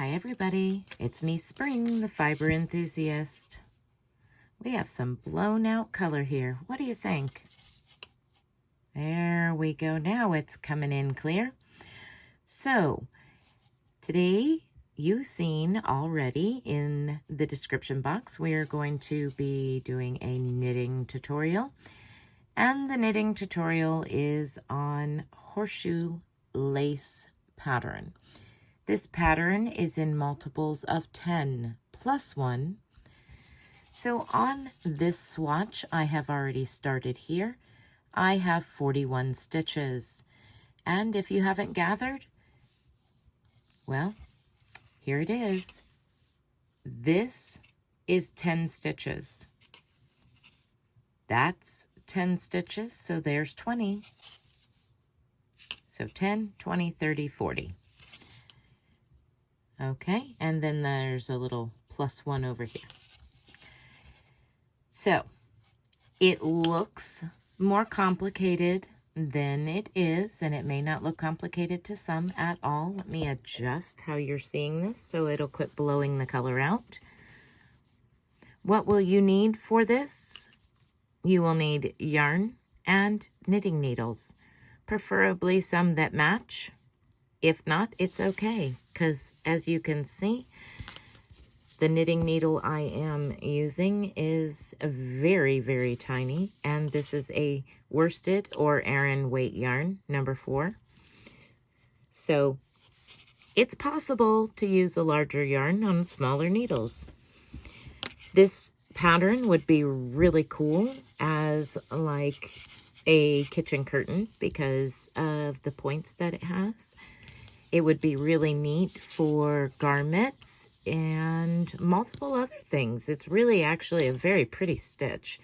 Hi everybody, it's me Spring, the fiber enthusiast. We have some blown out color here. What do you think? There we go. Now it's coming in clear. So today you've seen already in the description box, we are going to be doing a knitting tutorial. And the knitting tutorial is on horseshoe lace pattern. This pattern is in multiples of 10 plus 1. So on this swatch, I have already started here. I have 41 stitches. And if you haven't gathered, well, here it is. This is 10 stitches. That's 10 stitches, so there's 20. So 10, 20, 30, 40. Okay, and then there's a little plus 1 over here. So it looks more complicated than it is, and it may not look complicated to some at all. Let me adjust how you're seeing this so it'll quit blowing the color out. What will you need for this? You will need yarn and knitting needles, preferably some that match. If not, it's okay, because as you can see, the knitting needle I am using is very, very tiny, and this is a worsted or Aran weight yarn, number 4. So it's possible to use a larger yarn on smaller needles. This pattern would be really cool as like a kitchen curtain because of the points that it has. It would be really neat for garments and multiple other things. It's really actually a very pretty stitch.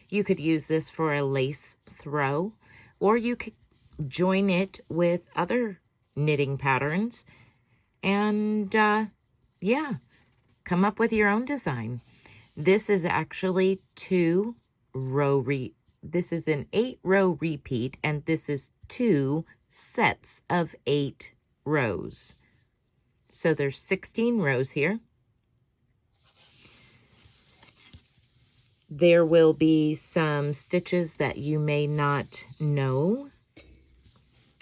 You could use this for a lace throw, or you could join it with other knitting patterns and yeah, come up with your own design. This is actually this is an 8-row repeat, and this is 2 sets of 8 rows. So there's 16 rows here. There will be some stitches that you may not know,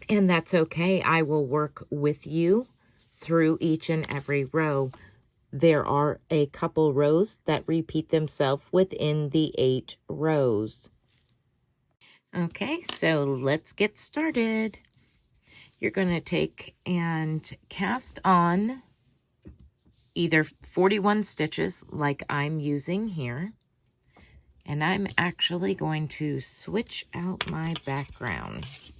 and that's okay. I will work with you through each and every row. There are a couple rows that repeat themselves within the 8 rows. Okay, so let's get started. You're going to take and cast on either 41 stitches like I'm using here. And I'm actually going to switch out my background.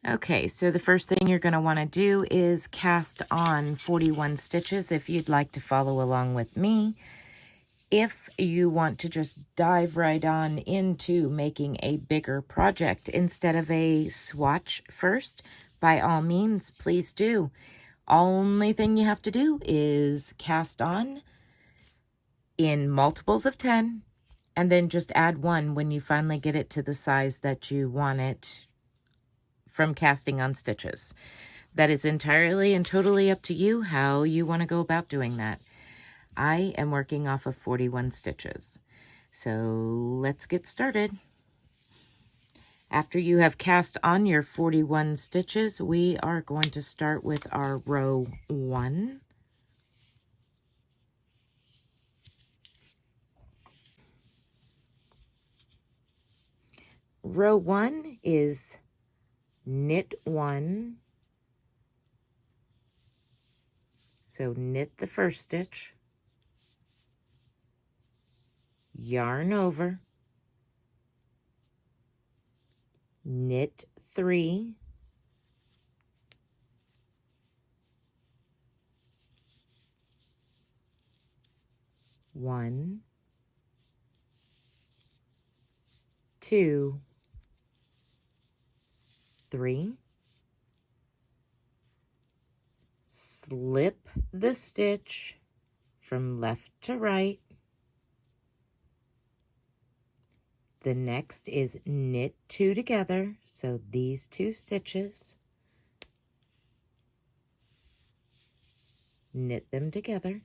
Okay, so the first thing you're going to want to do is cast on 41 stitches if you'd like to follow along with me. If you want to just dive right on into making a bigger project instead of a swatch first, by all means, please do. Only thing you have to do is cast on in multiples of 10, and then just add 1 when you finally get it to the size that you want it from casting on stitches. That is entirely and totally up to you how you want to go about doing that. I am working off of 41 stitches. So let's get started. After you have cast on your 41 stitches, we are going to start with our row 1. Row 1 is knit 1. So knit the first stitch. Yarn over, knit 3, one, 2, 3, slip the stitch from left to right. The next is knit 2 together, so these 2 stitches. knit them together.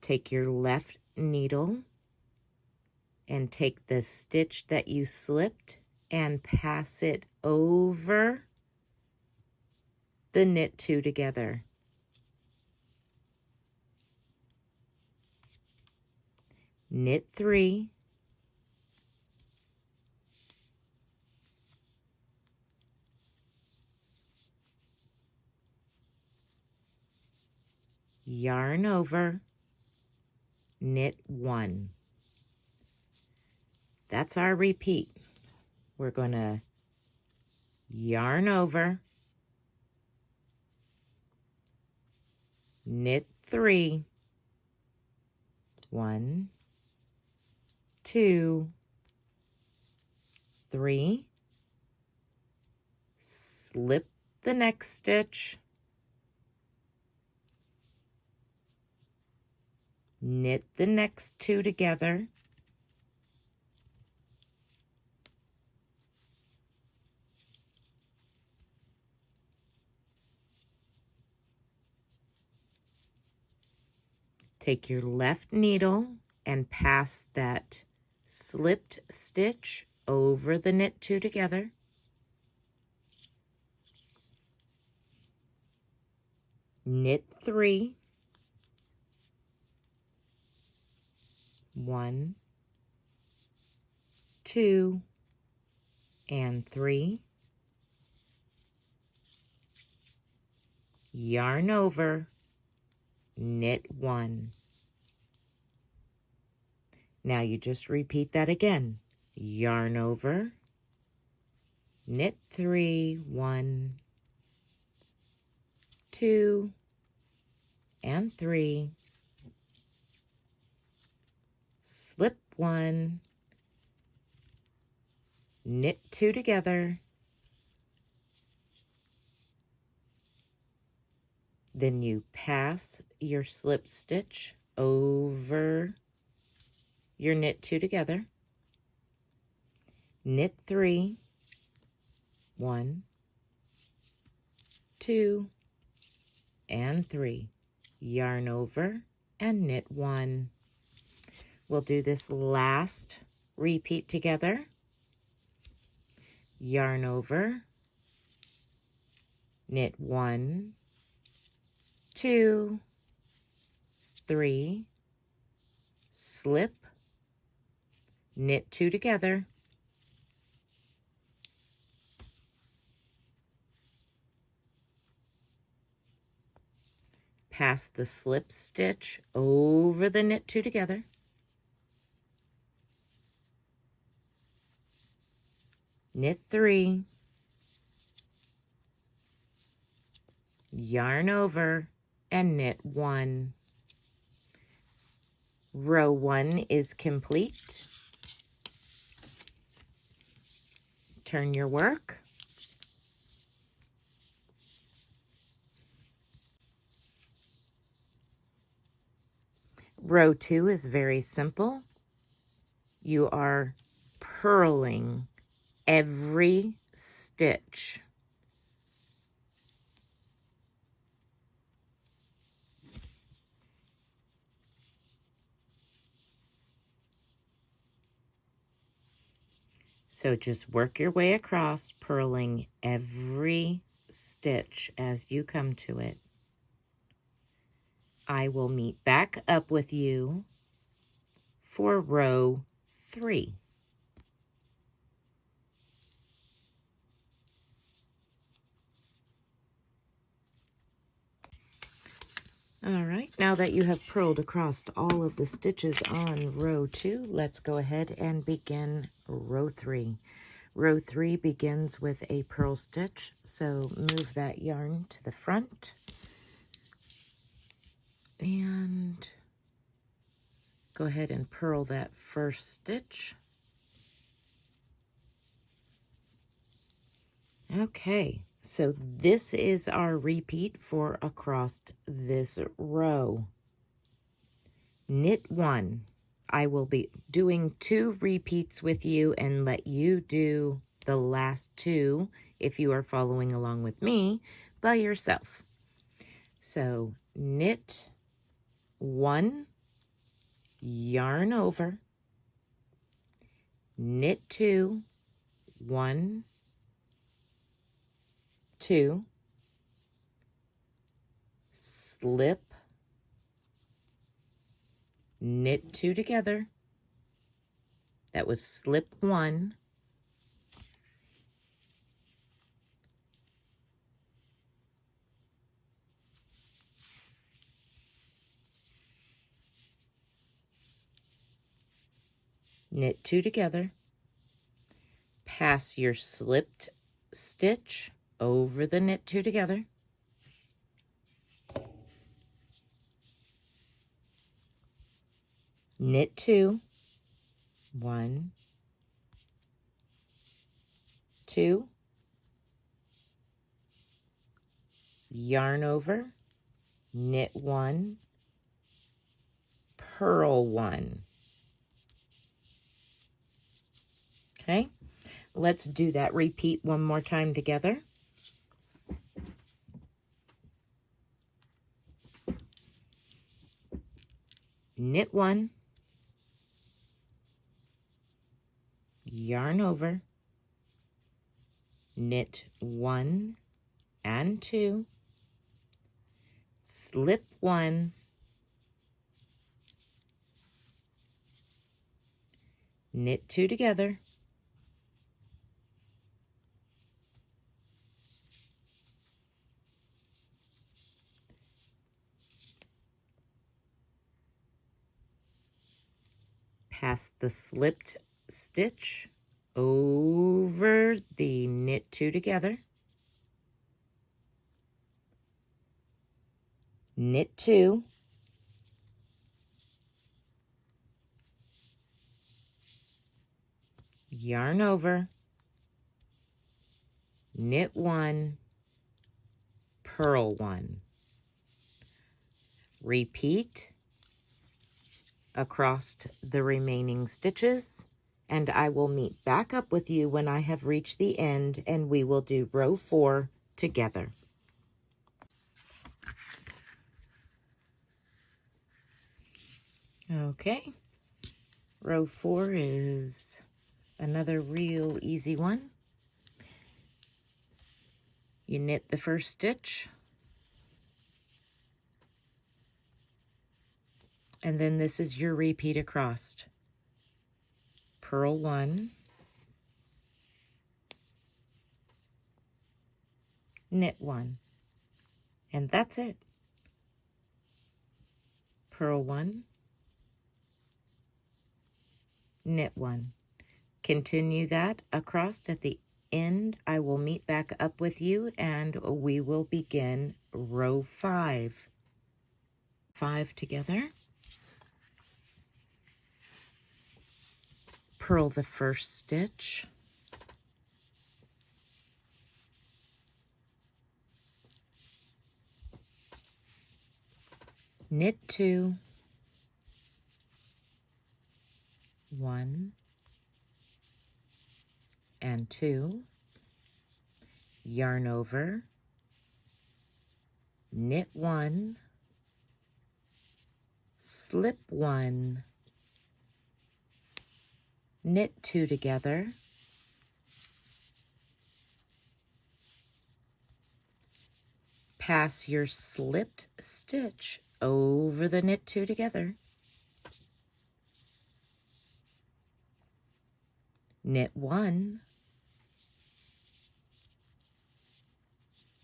Take your left needle and take the stitch that you slipped and pass it over the knit two together. Knit three, yarn over, knit one. That's our repeat. We're going to yarn over, knit three, 1, 2, 3, slip the next stitch, knit the next two together, take your left needle and pass that slipped stitch over the knit two together, knit three, 1, 2, and 3, yarn over, knit 1. Now you just repeat that again. Yarn over, knit 3, 1, 2, and 3, slip 1, knit 2 together, then you pass your slip stitch over your knit 2 together, knit 3, 1, 2, and 3, yarn over and knit 1. We'll do this last repeat together. Yarn over, knit 1, 2, 3, slip, knit 2 together, pass the slip stitch over the knit 2 together, knit 3, yarn over, and knit 1. Row 1 is complete. Turn your work. Row 2 is very simple. You are purling every stitch. So just work your way across, purling every stitch as you come to it. I will meet back up with you for row 3. All right, now that you have purled across all of the stitches on row 2, let's go ahead and begin row 3. Row 3 begins with a purl stitch, so move that yarn to the front and go ahead and purl that first stitch. Okay, so this is our repeat for across this row. Knit 1. I will be doing 2 repeats with you and let you do the last 2 if you are following along with me, by yourself. So knit 1, yarn over, knit 2, 1, 2, slip, knit 2 together. That was slip 1, knit 2 together, pass your slipped stitch over the knit 2 together, knit 2, 1, 2, yarn over, knit 1, purl 1. Okay, let's do that repeat one more time together. Knit 1, yarn over, knit 1 and 2, slip 1, knit 2 together, pass the slipped stitch over the knit 2 together, knit 2, yarn over, knit 1, purl 1. Repeat across the remaining stitches, and I will meet back up with you when I have reached the end, and we will do row 4 together. Okay, row 4 is another real easy one. You knit the first stitch, and then this is your repeat across. Purl 1, knit 1, and that's it. Purl 1, knit 1. Continue that across at the end. I will meet back up with you and we will begin row 5. 5 together. Purl the first stitch. Knit 2, 1 and 2, yarn over, knit 1, slip 1, knit 2 together, pass your slipped stitch over the knit 2 together, knit 1,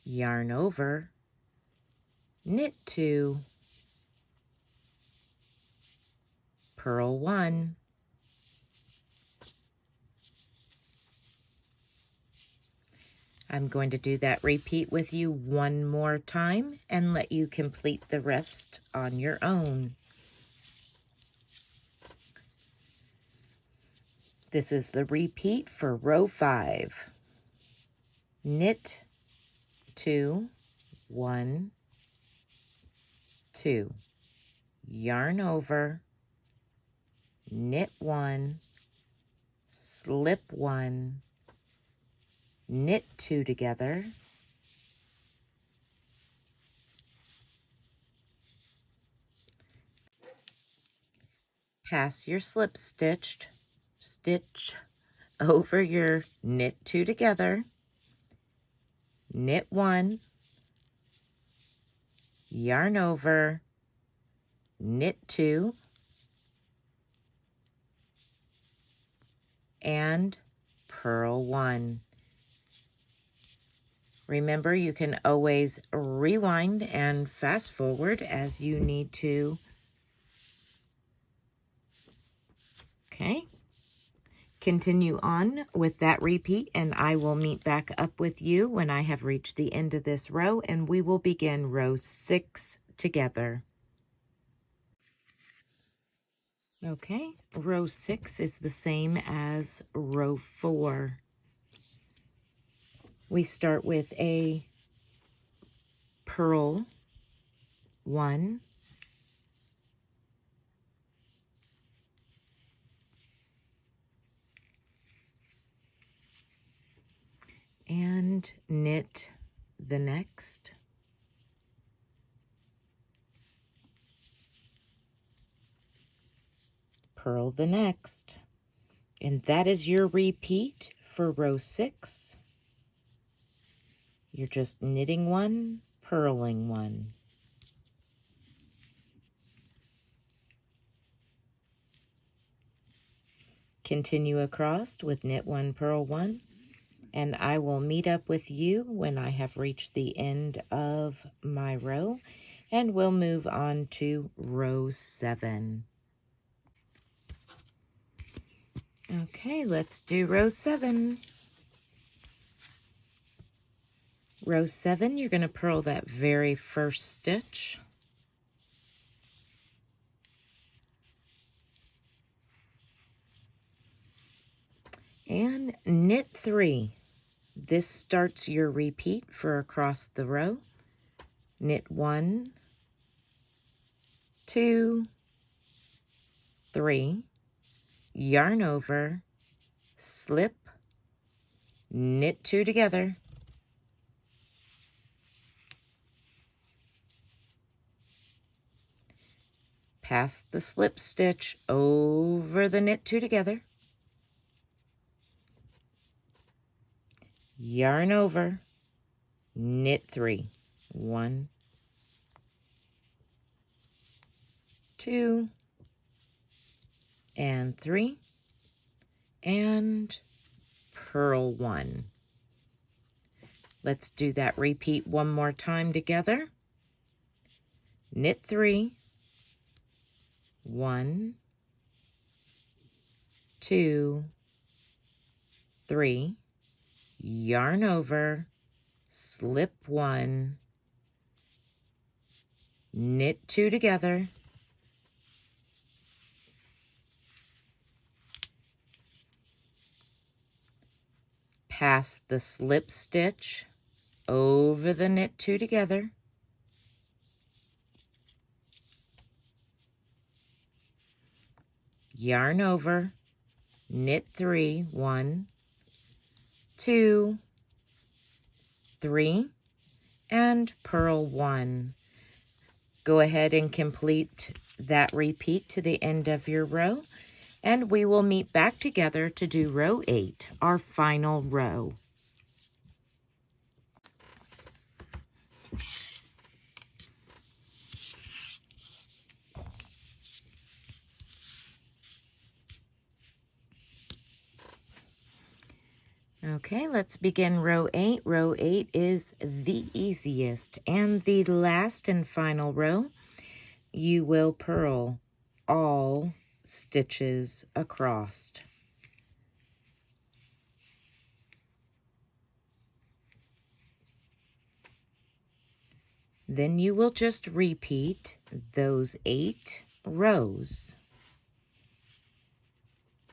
yarn over, knit 2, purl 1, I'm going to do that repeat with you one more time and let you complete the rest on your own. This is the repeat for row 5. Knit 2, 1, 2, yarn over, knit 1, slip 1, knit 2 together, Pass your slip stitch over your knit 2 together, knit 1, yarn over, knit 2, and purl 1. Remember, you can always rewind and fast forward as you need to. Okay. Continue on with that repeat, and I will meet back up with you when I have reached the end of this row, and we will begin row 6 together. Okay, row 6 is the same as row 4. We start with a purl 1, and knit the next, purl the next, and that is your repeat for row 6. You're just knitting 1, purling 1. Continue across with knit 1, purl 1, and I will meet up with you when I have reached the end of my row, and we'll move on to row 7. Okay, let's do row 7. Row 7, you're going to purl that very first stitch. And knit 3. This starts your repeat for across the row. Knit 1, 2, 3, yarn over, slip, knit 2 together, pass the slip stitch over the knit 2 together, yarn over, knit 3, 1, 2, and 3, and purl 1. Let's do that repeat one more time together. Knit 3, 1, 2, 3, yarn over, slip 1, knit 2 together, pass the slip stitch over the knit 2 together, yarn over, knit 3, 1, 2, 3, and purl 1. Go ahead and complete that repeat to the end of your row, and we will meet back together to do row 8, our final row. Okay, let's begin row 8. Row 8 is the easiest, and the last and final row, you will purl all stitches across. Then you will just repeat those 8 rows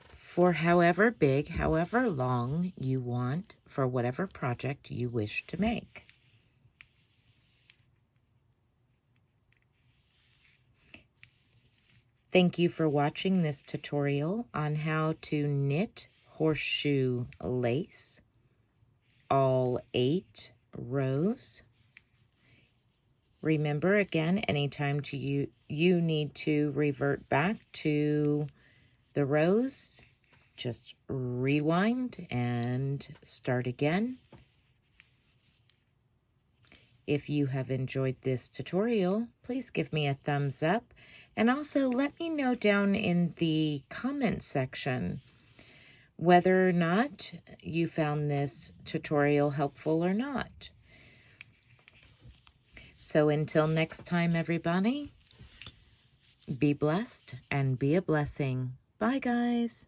for however big, however long you want for whatever project you wish to make. Thank you for watching this tutorial on how to knit horseshoe lace, all 8 rows. Remember, again, anytime you need to revert back to the rows, just rewind and start again. If you have enjoyed this tutorial, please give me a thumbs up, and also let me know down in the comment section whether or not you found this tutorial helpful or not. So until next time, everybody, be blessed and be a blessing. Bye, guys.